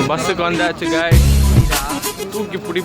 பஸ்ஸுக்கு வந்தாச்சு காய்ஸ். தூக்கி பிடி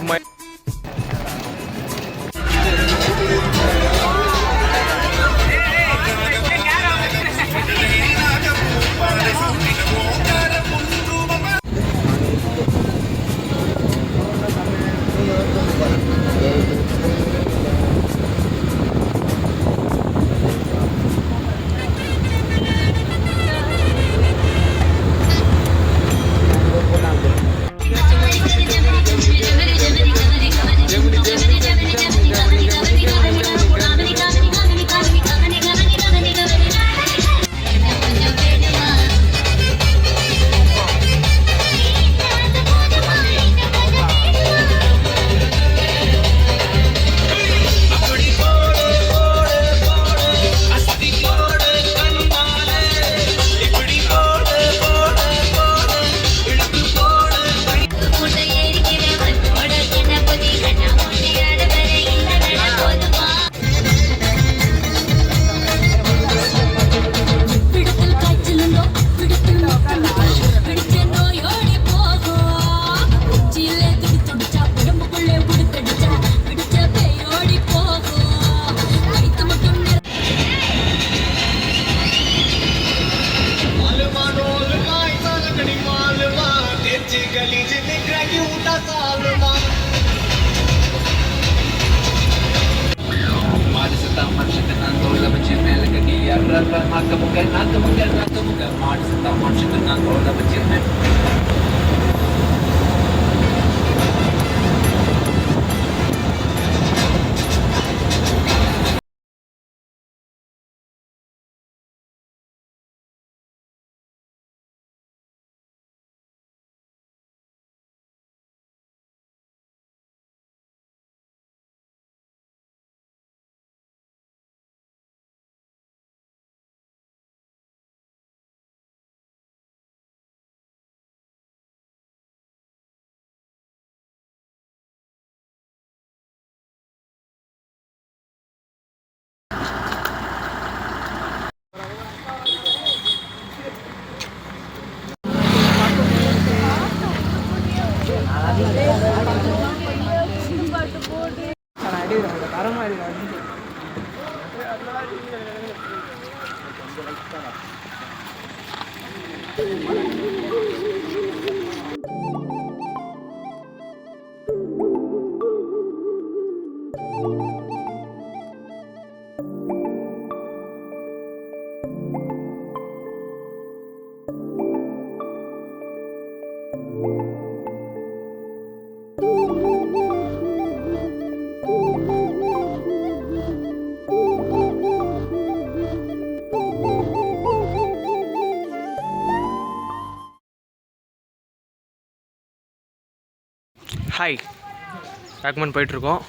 ஹாய். வேக்மன் போயிட்டுருக்கோம்.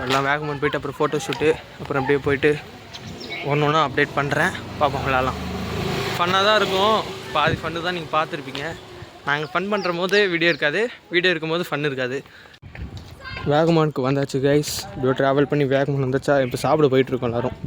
எல்லாம் வேக்மன் போயிட்டு அப்புறம் ஃபோட்டோ ஷூட்டு, அப்புறம் அப்படியே போயிட்டு ஒன்று ஒன்றா அப்டேட் பண்ணுறேன். பார்ப்போம். விளாட்லாம். ஃபன்னாக தான் இருக்கும். பாதி ஃபன்னு தான் நீங்கள் பார்த்துருப்பீங்க. நாங்கள் ஃபன் பண்ணுற போது வீடியோ இருக்காது, வீடியோ இருக்கும்போது ஃபன் இருக்காது. வேகமானுக்கு வந்தாச்சு கைஸ். இப்படியோ ட்ராவல் பண்ணி வேகமான் வந்தாச்சா. இப்போ சாப்பிட போயிட்டுருக்கோம் எல்லோரும்.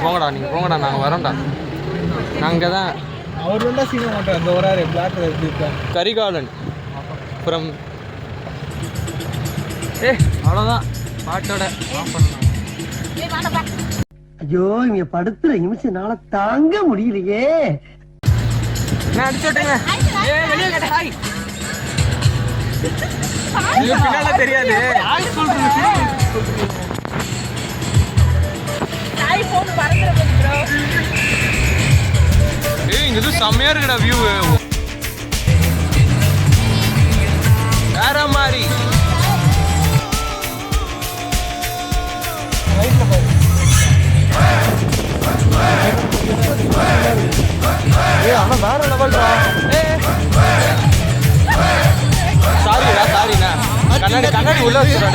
போங்கடா, நீங்கள் போங்கடா, நாங்கள் வரோம்டா. நாங்கள் தான் அவர் வேண்டாம் சீன மாட்டோம். அந்த ஒரு பிளாக் கரிகாலன் அப்புறம் அவ்வளோதான் பாட்டோட ஆஃப் பண்ணலாம். ஐயோ, இங்க படுத்துற நிமிஷம்னால தாங்க முடியலையே. நான் அடிச்சு விட்டுங்க. வெளியே கேட்ட ஹாய் பின்னால தெரியாது. ஹாய் சொல்றேன். ஐபோன் பறக்குற செம்மையா இருக்குடா வியூ, வேற மாதிரி. ஆனா வேற லெவல்டா. சாரிடா சாரிண்ணா, கண்ணாடி கண்ணாடி உள்ள வச்சுடா.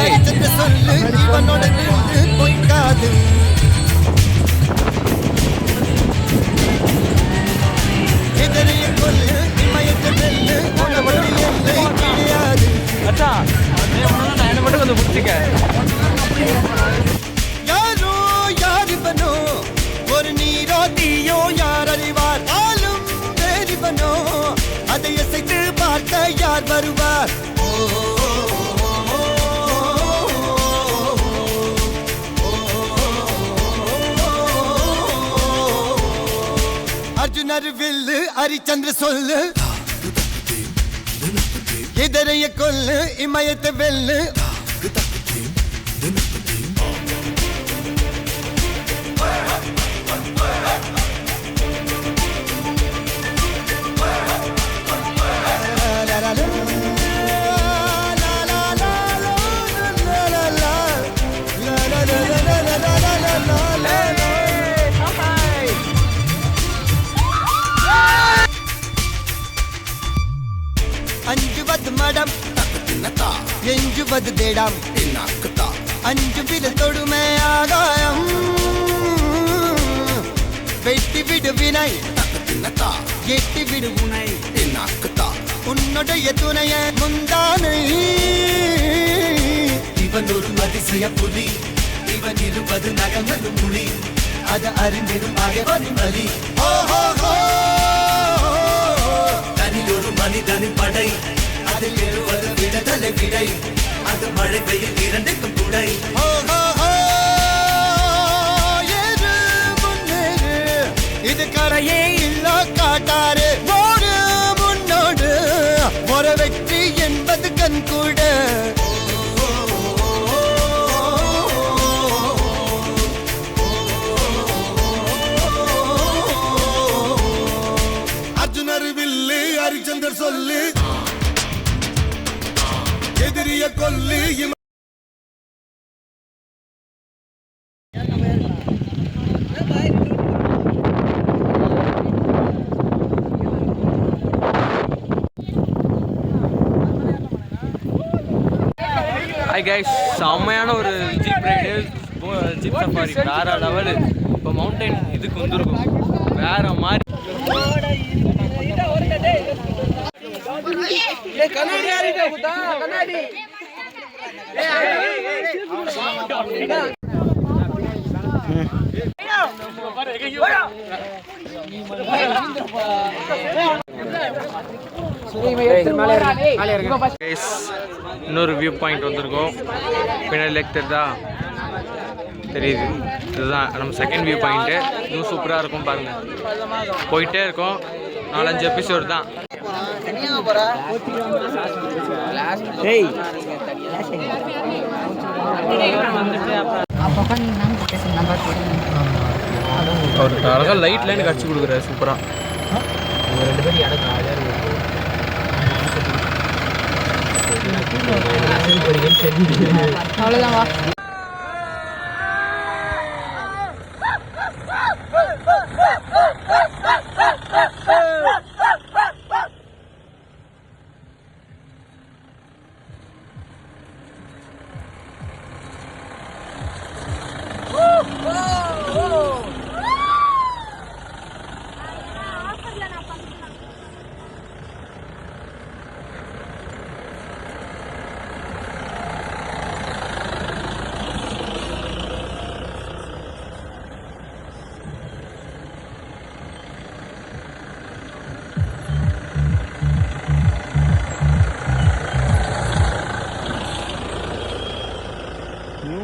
என்ன மட்டும் கொஞ்சம் பிடிச்சிக்க. யாரோ யாரிவனோ ஒரு நீரோ தீயோ யார் அறிவார், ஆளும் வேறிவனோ அதை அசைத்து பார்க்க யார் வருவார். அர்ஜுனர் வில்லு ஹரிச்சந்திர சொல்லு, எதிரைய கொல்லு இமயத்தை வெல்லு. அஞ்சுவது மடம் எஞ்சுவது தேடம், அஞ்சு வித தொடுமை ஆகாயம், வெட்டி விடு வினை எட்டி விடு உனை, உன்னுடைய துணைய முந்தானை. இவன் ஒரு அதிசய புலி, இவன் இருப்பது நகமது மொழி, அது அறிந்திடும் ஆகவனின் வலி. தனில் ஒரு மனிதனின் படை, அதில் எழுவது விடுதலை விடை, அது மழை பெய்யும் இரண்டுக்கும் துடை. இது கரையே இல்ல காட்டாரு, ஓடு முன்னோடு ஒரு வெற்றி என்பது கண் கூட. அர்ஜுனர் வில்லு ஹரிச்சந்தர் சொல்லு, எதிரிய கொல்லு. ஹாய் கைஸ், செம்மையான ஒரு ஜீப் ரைடு, ஜீப் சஃபாரி வேற லெவலு. இப்போ மவுண்டைன் இதுக்கு வந்துருக்கும் வேற மாதிரி. இன்னொரு வியூ பாயிண்ட் வந்திருக்கோம், பின்னாடி லேக் தெரியுதா, தெரியுது. இதுதான் நம்ம செகண்ட் வியூ பாயிண்ட்டு. இன்னும் சூப்பராக இருக்கும் பாருங்க. போயிட்டே இருக்கோம், 4-5 எபிசோடு தான். அவர் அழகாக லைட் லைன் கடிச்சு கொடுக்குறாரு சூப்பராக. ரெண்டு பேரும் அவ்வளோதான்.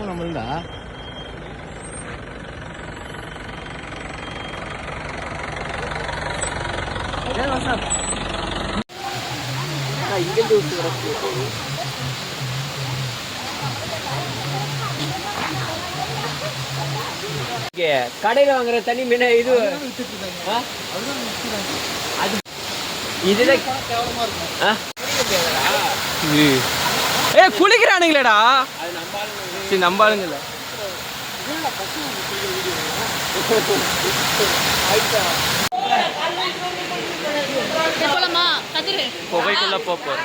நம்மள்டா இங்கே கடையில் வாங்குற தண்ணி மீன இது அது இதுல ஏ குளிக்கிறானுங்களேடா. சரி நம்ம ஆளுங்கல்ல. புகைக்குள்ள போப்போம்.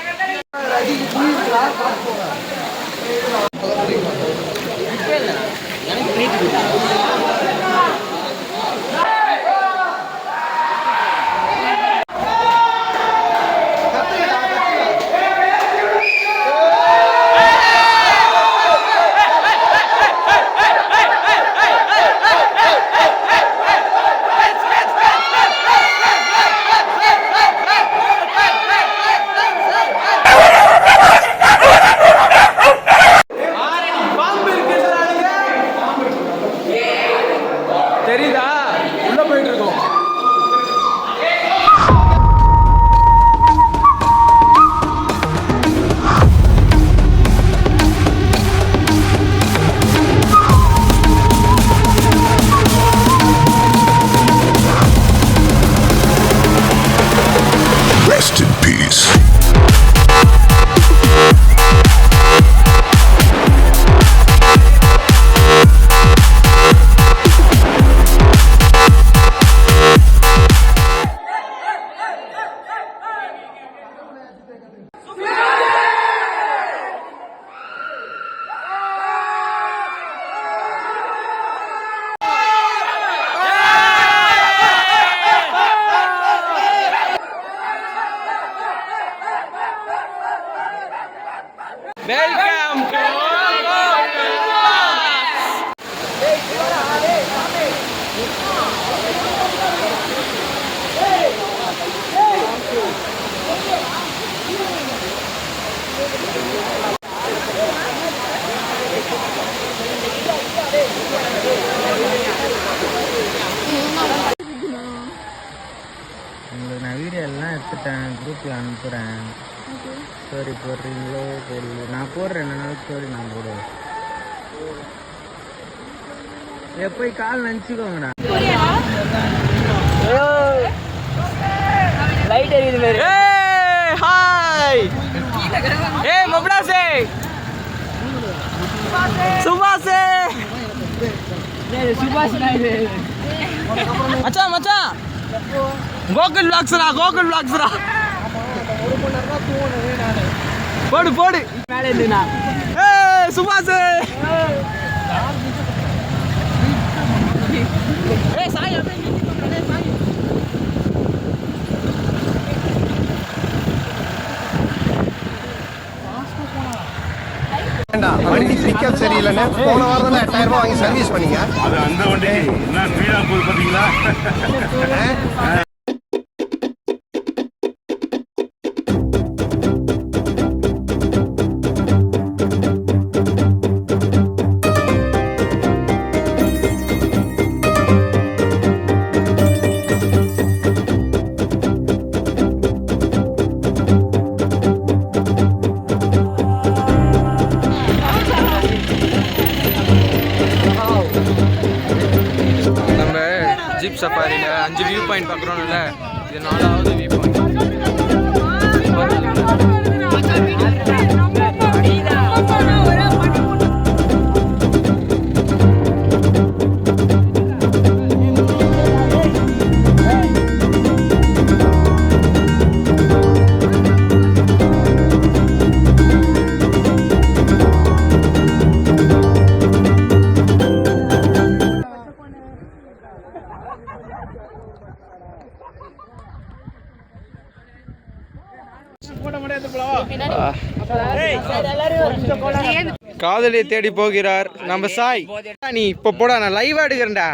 தெரியுதா? உள்ள போயிட்டு இருக்கோம். Rest in peace. Welcome to உங்களுக்கு நான் வீடியோ எல்லாம் எடுத்துட்டேன், குரூப்பில் அனுப்புகிறேன். ஸ்டோரி போடுறீங்களோ தெரியல. நான் போடுறேன், 2 நாள் ஸ்டோரி நான் போடுவேன். போய் கால் நினச்சிக்கோங்கடா. லைட் எரியுது மாதிரி. ஏய் ஹாய். ஏய் மப்டாசே. சுபாசே. சுபாஷ் நாயுடு மச்சான் மச்சான். கோகுல் vlogsரா. போடு போடு. மேலே இருந்துண்ணா. ஏய் சுபாசே. ஏய் சாய் அப்படியே சாய். வண்டி பிக்கப் சரியில்லைன்னு போன வாரம் தான் 8000 ரூபாய் வாங்கி சர்வீஸ் பண்ணீங்க. அது அந்த வண்டி என்ன ஸ்பீடா போகுது பாத்தீங்களா? ஜீப் சஃபாரியில் 5 வியூ பாயிண்ட் பார்க்குறோம்ல, இது 4வது வியூ பாயிண்ட். காதலியை தேடி போகிறார் நம்ம சாய். நீ இப்போ போடா, நான் லைவா எடுக்கிறேன்டா.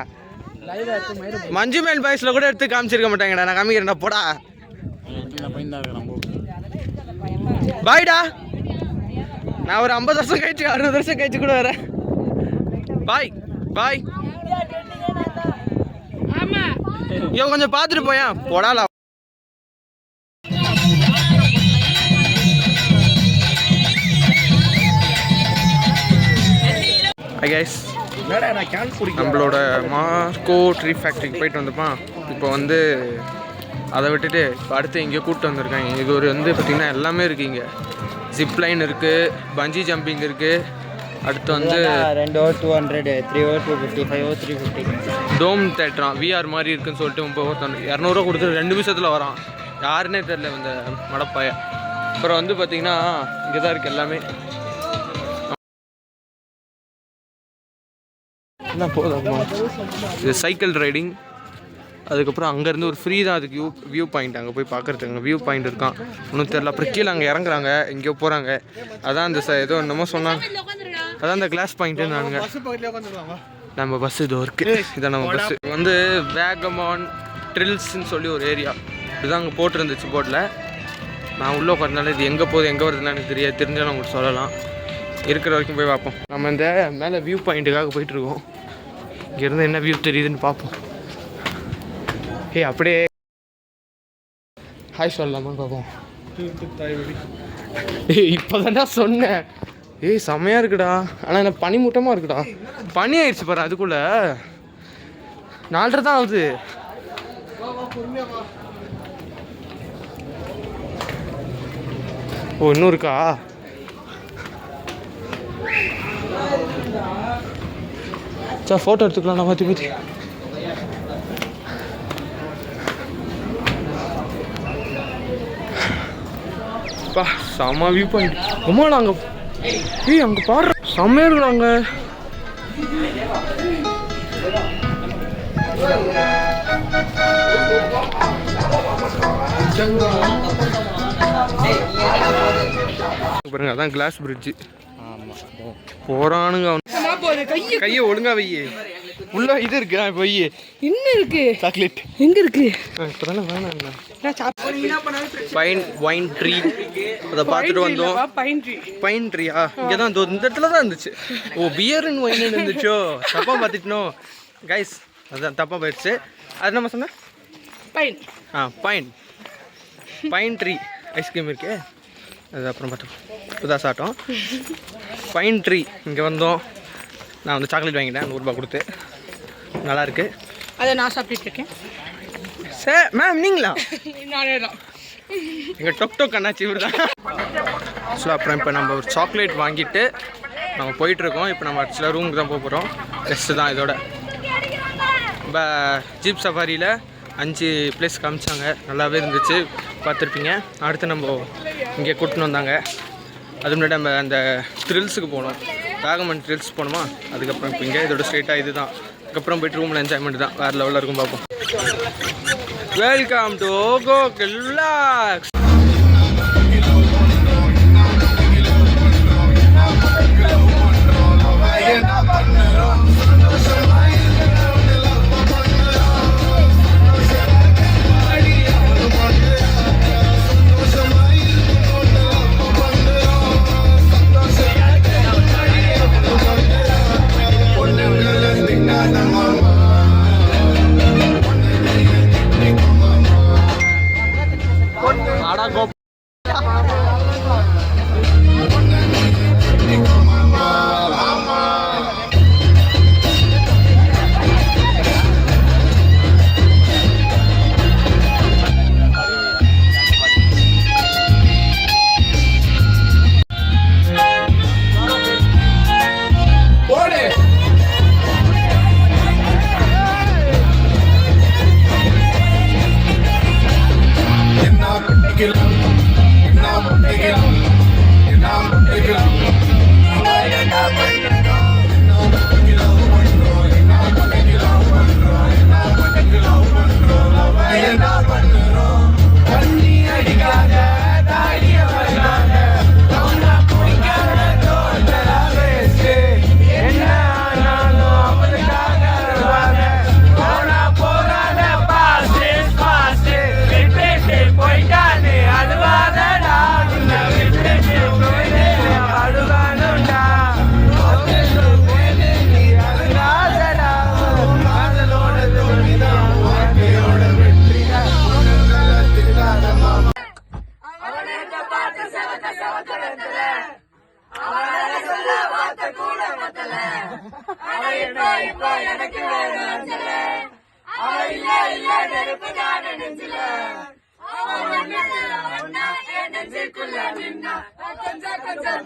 மஞ்சு மேல் பாய்ஸ்ல கூட எடுத்து காமிச்சிருக்க மாட்டாங்கடா, நான் காமிக்கிறேன்டா. போடா பாய்டா. நான் ஒரு 50 வருஷம் கழிச்சு 60 வருஷம் கழிச்சு கூட வரேன். பாய் பாய். ஐயோ கொஞ்சம் பார்த்துட்டு போயா. போடாலா. Hi guys, நம்மளோட மாஸ்கோ ட்ரீ ஃபேக்ட்ரிக்கு போயிட்டு வந்தப்பான். இப்போ வந்து அதை விட்டுட்டு இப்போ அடுத்து எங்கேயோ கூப்பிட்டு வந்திருக்காங்க. இது ஒரு வந்து பார்த்திங்கன்னா எல்லாமே இருக்குது இங்கே. ஜிப்லைன் இருக்குது, பஞ்சி ஜம்பிங் இருக்குது. அடுத்து வந்து 2 ஓவர் 200, 3 ஓவர் 250, 5 ஓவர் 350. டோம் தேட்டரான் விஆர் மாதிரி இருக்குன்னு சொல்லிட்டு 200 கொடுத்துட்டு 2 நிமிஷத்தில் வரான். யாருன்னே தெரில இந்த மடப்பாய. அப்புறம் வந்து பார்த்திங்கன்னா இங்கே தான் இருக்குது எல்லாமே. என்ன போதும் இது சைக்கிள் ரைடிங். அதுக்கப்புறம் அங்கேருந்து ஒரு ஃப்ரீ தான் அதுக்கு வியூ பாயிண்ட். அங்கே போய் பார்க்குறதுக்கு அங்கே வியூ பாயிண்ட் இருக்கான். ஒன்றும் தெரில. அப்புறம் கீழே அங்கே இறங்குறாங்க, எங்கேயோ போகிறாங்க. அதான் அந்த ஏதோ என்னமோ சொன்னாங்க. அதான் அந்த கிளாஸ் பாயிண்ட்டு. நானுங்க நம்ம பஸ் இது இருக்குது. இதான் நம்ம பஸ்ஸு வந்து வேகமான் ட்ரில்ஸ்ன்னு சொல்லி ஒரு ஏரியா. இதுதான் அங்கே போட்டிருந்துச்சு போர்டில். நான் உள்ளே உட்கார்ந்தாலும் இது எங்கே போகுது எங்கே வருதுன்னு எனக்கு தெரியாது. தெரிஞ்சாலும் உங்களுக்கு சொல்லலாம். இருக்கிற வரைக்கும் போய் பார்ப்போம். நம்ம இந்த மேலே வியூ பாயிண்ட்டுக்காக போயிட்டுருக்கோம். இங்கேருந்து என்ன வியூ தெரியுதுன்னு பார்ப்போம். அப்படியே ஹாய் சொல்லலாமா பார்ப்போம். இப்போ தானே சொன்னேன். செம்மையாக இருக்குடா. ஆனால் என்ன பனிமூட்டமாக இருக்குடா. பனி ஆயிடுச்சு பாரு. அதுக்குள்ளே 4:30 தான் ஆகுது. ஓ இன்னும் இருக்கா? சார் ஃபோட்டோ எடுத்துக்கலாம். நான் மாற்றி பா செம்ம வியூ பாயிண்ட். அம்மா நாங்கள் அங்கே பாடுற செம்மையாக இருக்கிறாங்க. பாருங்க அதான் கிளாஸ் பிரிட்ஜு. போறானுங்க கையை ஒழுங்கா வையே. உள்ள இது இருக்கு. போய் இன்னும் இருக்கு. சாக்லேட் எங்க இருக்கு? இப்பதானே வேணாங்க. பைன் ட்ரீ அதை பார்த்துட்டு வந்தோம். பைன் ட்ரீயா? இங்கே தான் இந்த இடத்துல தான் இருந்துச்சு. ஓ பியர் அண்ட் ஒயின் இருந்துச்சோ. தப்பாக பார்த்துட்டனோ கைஸ். அதுதான் தப்பாக போயிடுச்சு. அது நம்ம சொன்ன பைன் ட்ரீ ஐஸ்கிரீம் இருக்கு. அது அப்புறம் பார்த்தோம். புதா சாப்பிட்டோம். பைன் ட்ரீ இங்கே வந்தோம். நான் வந்து சாக்லேட் வாங்கிட்டேன் 100 ரூபா கொடுத்து. நல்லாயிருக்கு. அதை நான் சாப்பிட்டு இருக்கேன். சார் மேம் நீங்களா? நானே தான். எங்கள் டொக் அண்ணாச்சி இவர் தான். ஆக்சுவலாக அப்புறம் இப்போ நம்ம ஒரு சாக்லேட் வாங்கிட்டு நம்ம போயிட்டுருக்கோம். இப்போ நம்ம ஆக்சுவலாக ரூமுக்கு தான் போக போகிறோம். ரெஸ்ட்டு தான் இதோட. இப்போ ஜீப் சஃபாரியில் 5 பிளேஸ் காமிச்சாங்க. நல்லாவே இருந்துச்சு, பார்த்துருப்பீங்க. அடுத்து நம்ம இங்கே கூட்டின்னு வந்தாங்க. அது முன்னாடி நம்ம அந்த த்ரில்ஸுக்கு போனோம். வேகமன் த்ரில்ஸ் போனோமா. அதுக்கப்புறம் இப்போ இங்கே இதோட ஸ்ட்ரெயிட்டாக இது தான். அதுக்கப்புறம் போய்ட்டு ரூமில் என்ஜாய்மெண்ட் தான். வேறு லெவலில் இருக்கும். பார்ப்போம். Welcome to Gokul vlogs. கொஞ்சம் கொஞ்சம்